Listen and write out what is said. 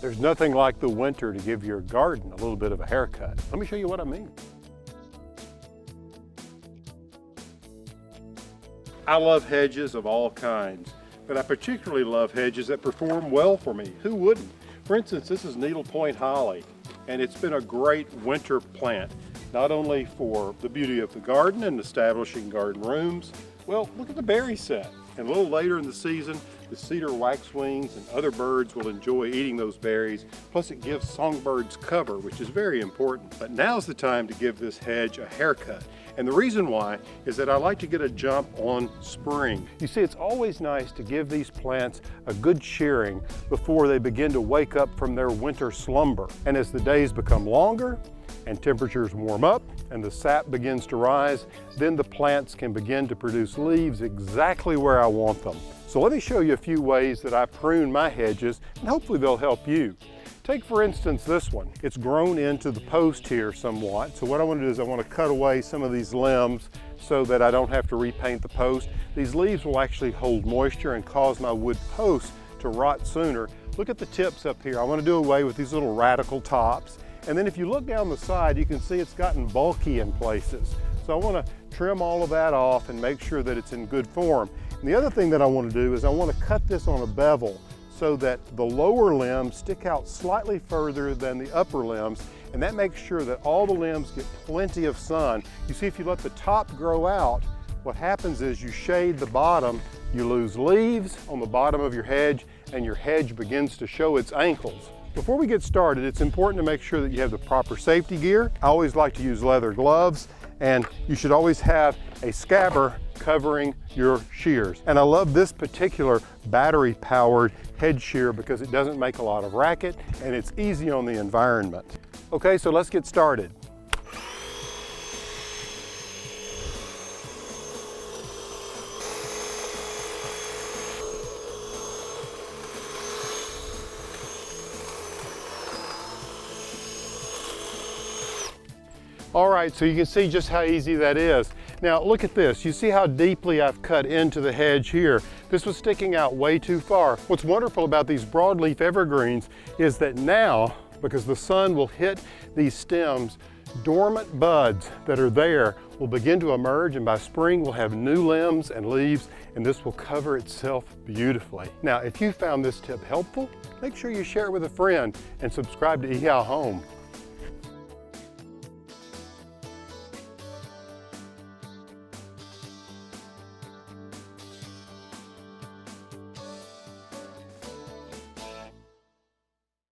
There's nothing like the winter to give your garden a little bit of a haircut. Let me show you what I mean. I love hedges of all kinds, but I particularly love hedges that perform well for me. Who wouldn't? For instance, this is needlepoint holly, and it's been a great winter plant, not only for the beauty of the garden and establishing garden rooms. Well, look at the berry set. And a little later in the season, the cedar waxwings and other birds will enjoy eating those berries. Plus it gives songbirds cover, which is very important. But now's the time to give this hedge a haircut. And the reason why is that I like to get a jump on spring. You see, it's always nice to give these plants a good shearing before they begin to wake up from their winter slumber. And as the days become longer and temperatures warm up and the sap begins to rise, then the plants can begin to produce leaves exactly where I want them. So let me show you a few ways that I prune my hedges, and hopefully they'll help you. Take for instance this one. It's grown into the post here somewhat. So what I want to do is I want to cut away some of these limbs so that I don't have to repaint the post. These leaves will actually hold moisture and cause my wood post to rot sooner. Look at the tips up here. I want to do away with these little radical tops. And then if you look down the side, you can see it's gotten bulky in places. So I want to trim all of that off and make sure that it's in good form. And the other thing that I want to do is I want to cut this on a bevel so that the lower limbs stick out slightly further than the upper limbs, and that makes sure that all the limbs get plenty of sun. You see, if you let the top grow out, what happens is you shade the bottom, you lose leaves on the bottom of your hedge, and your hedge begins to show its ankles. Before we get started, it's important to make sure that you have the proper safety gear. I always like to use leather gloves, and you should always have a scabber covering your shears. And I love this particular battery-powered hedge shear because it doesn't make a lot of racket and it's easy on the environment. Okay, so let's get started. All right, so you can see just how easy that is. Now look at this. You see how deeply I've cut into the hedge here. This was sticking out way too far. What's wonderful about these broadleaf evergreens is that now, because the sun will hit these stems, dormant buds that are there will begin to emerge, and by spring we'll have new limbs and leaves, and this will cover itself beautifully. Now, if you found this tip helpful, make sure you share it with a friend and subscribe to ehowhome.